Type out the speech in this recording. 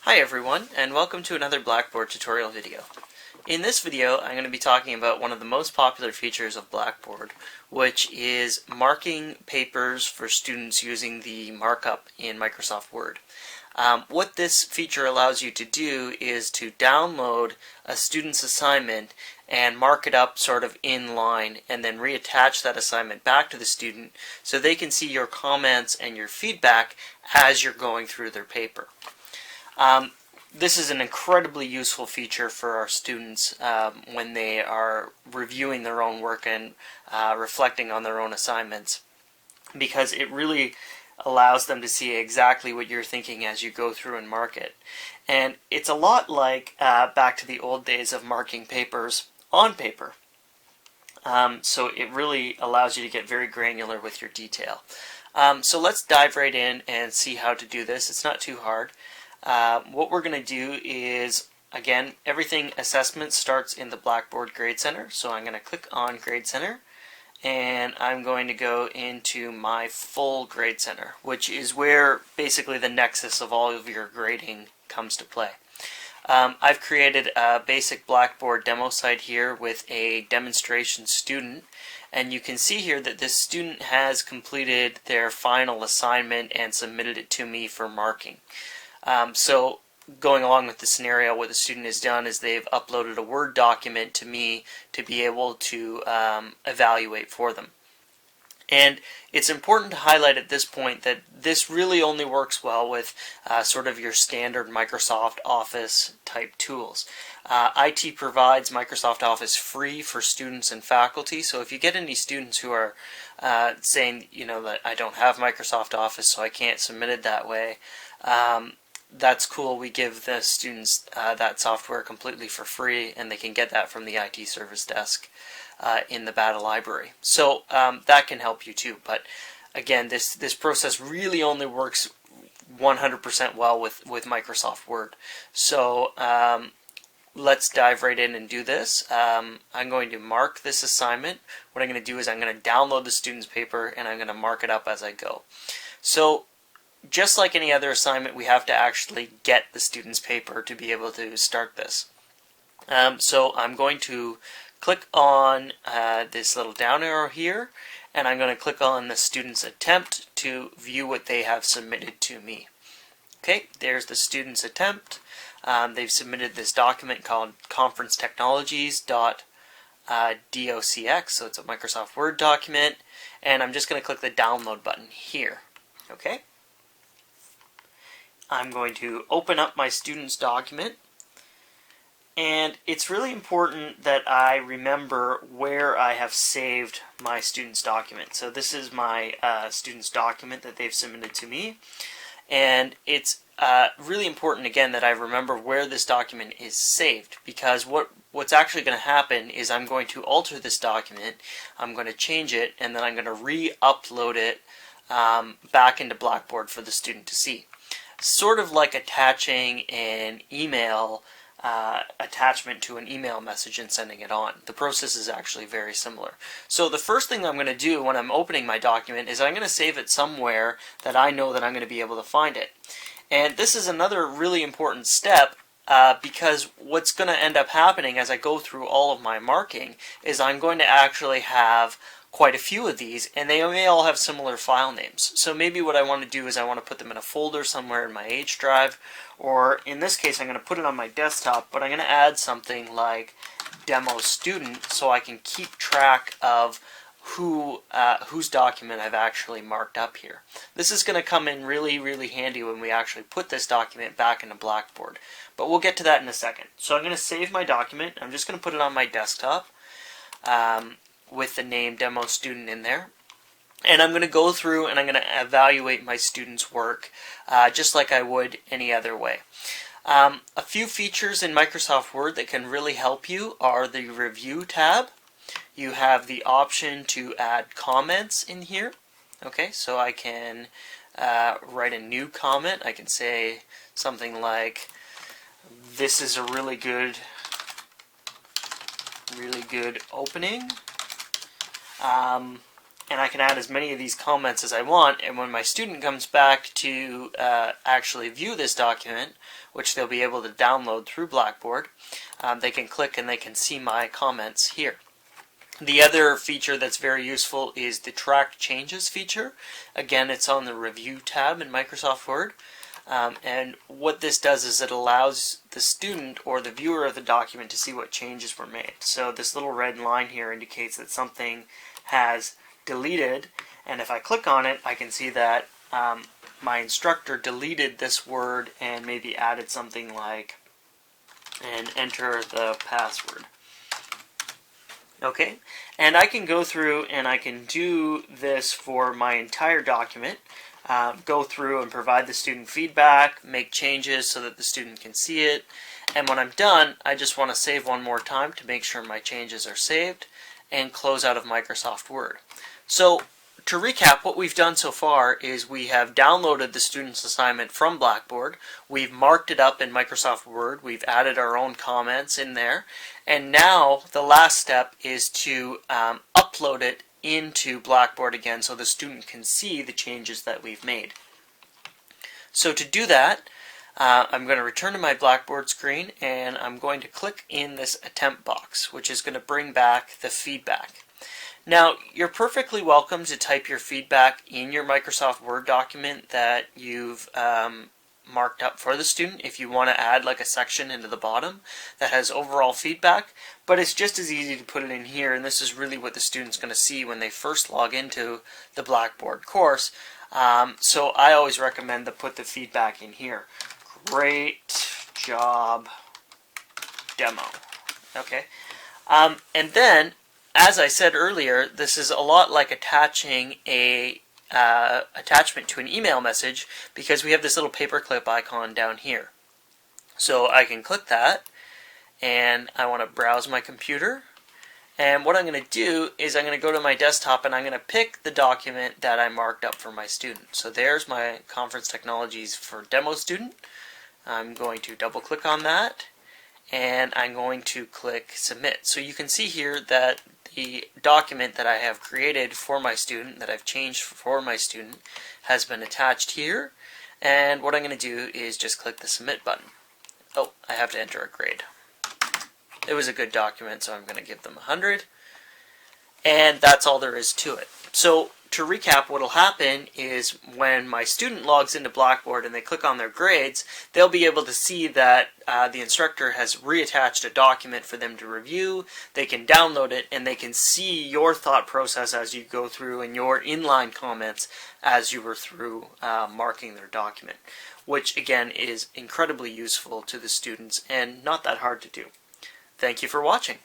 Hi everyone, and welcome to another Blackboard tutorial video. In this video, I'm going to be talking about one of the most popular features of Blackboard, which is marking papers for students using the markup in Microsoft Word. What this feature allows you to do is to download a student's assignment and mark it up sort of in line and then reattach that assignment back to the student so they can see your comments and your feedback as you're going through their paper. This is an incredibly useful feature for our students when they are reviewing their own work and reflecting on their own assignments, because it really allows them to see exactly what you're thinking as you go through and mark it. And it's a lot like back to the old days of marking papers on paper. So it really allows you to get very granular with your detail. So let's dive right in and see how to do this. It's not too hard. What we're going to do is, again, everything assessment starts in the Blackboard Grade Center. So I'm going to click on Grade Center, and I'm going to go into my full Grade Center, which is where basically the nexus of all of your grading comes to play. I've created a basic Blackboard demo site here with a demonstration student, and you can see here that this student has completed their final assignment and submitted it to me for marking. So going along with the scenario, what the student has done is they've uploaded a Word document to me to be able to evaluate for them. And it's important to highlight at this point that this really only works well with sort of your standard Microsoft Office type tools. IT provides Microsoft Office free for students and faculty, so if you get any students who are saying, that I don't have Microsoft Office so I can't submit it that way, that's cool. We give the students that software completely for free, and they can get that from the IT service desk in the Battle Library. So that can help you too. But again, this process really only works 100% well with Microsoft Word. So let's dive right in and do this. I'm going to mark this assignment. What I'm going to do is I'm going to download the student's paper, and I'm going to mark it up as I go. So just like any other assignment, we have to actually get the student's paper to be able to start this. So I'm going to click on this little down arrow here, and I'm going to click on the student's attempt to view what they have submitted to me. Okay, there's the student's attempt. They've submitted this document called conferencetechnologies.docx, so it's a Microsoft Word document, and I'm just going to click the download button here. Okay. I'm going to open up my student's document, and it's really important that I remember where I have saved my student's document. So this is my student's document that they've submitted to me, and it's really important again that I remember where this document is saved, because what's actually going to happen is I'm going to alter this document, I'm going to change it, and then I'm going to re-upload it back into Blackboard for the student to see. Sort of like attaching an email attachment to an email message and sending it on. The process is actually very similar. So the first thing I'm going to do when I'm opening my document is I'm going to save it somewhere that I know that I'm going to be able to find it. And this is another really important step because what's going to end up happening as I go through all of my marking is I'm going to actually have quite a few of these, and they may all have similar file names. So maybe what I want to do is I want to put them in a folder somewhere in my H drive, or in this case I'm going to put it on my desktop, but I'm going to add something like demo student so I can keep track of whose document I've actually marked up here. This is going to come in really, really handy when we actually put this document back into Blackboard, but we'll get to that in a second. So I'm going to save my document. I'm just going to put it on my desktop with the name demo student in there, and I'm going to go through and I'm going to evaluate my student's work just like I would any other way. A few features in Microsoft Word that can really help you are the Review tab. You have the option to add comments in here. Okay, so I can write a new comment. I can say something like, "This is a really good opening." and I can add as many of these comments as I want, and when my student comes back to actually view this document, which they'll be able to download through Blackboard, they can click and they can see my comments here. The other feature that's very useful is the Track Changes feature. Again, it's on the Review tab in Microsoft Word. And what this does is it allows the student or the viewer of the document to see what changes were made. So this little red line here indicates that something has deleted, and if I click on it, I can see that my instructor deleted this word and maybe added something like, and enter the password. Okay, and I can go through and I can do this for my entire document, go through and provide the student feedback, make changes so that the student can see it, and when I'm done, I just want to save one more time to make sure my changes are saved, and close out of Microsoft Word. So to recap, what we've done so far is we have downloaded the student's assignment from Blackboard, we've marked it up in Microsoft Word, we've added our own comments in there, and now the last step is to upload it into Blackboard again so the student can see the changes that we've made. So to do that, I'm going to return to my Blackboard screen and I'm going to click in this attempt box, which is going to bring back the feedback. Now, you're perfectly welcome to type your feedback in your Microsoft Word document that you've marked up for the student if you want to add like a section into the bottom that has overall feedback, but it's just as easy to put it in here, and this is really what the student's going to see when they first log into the Blackboard course. So I always recommend to put the feedback in here. Great job, demo. Okay, and then, as I said earlier, this is a lot like attaching a attachment to an email message because we have this little paperclip icon down here. So I can click that and I want to browse my computer, and what I'm going to do is I'm going to go to my desktop and I'm going to pick the document that I marked up for my student. So there's my Conference Technologies for Demo student. I'm going to double click on that and I'm going to click Submit. So you can see here that the document that I have created for my student, that I've changed for my student, has been attached here, and what I'm going to do is just click the Submit button. Oh, I have to enter a grade. It was a good document, so I'm going to give them 100, and that's all there is to it. So to recap, what will happen is when my student logs into Blackboard and they click on their grades, they'll be able to see that the instructor has reattached a document for them to review. They can download it and they can see your thought process as you go through and your inline comments as you were through marking their document, which again is incredibly useful to the students and not that hard to do. Thank you for watching.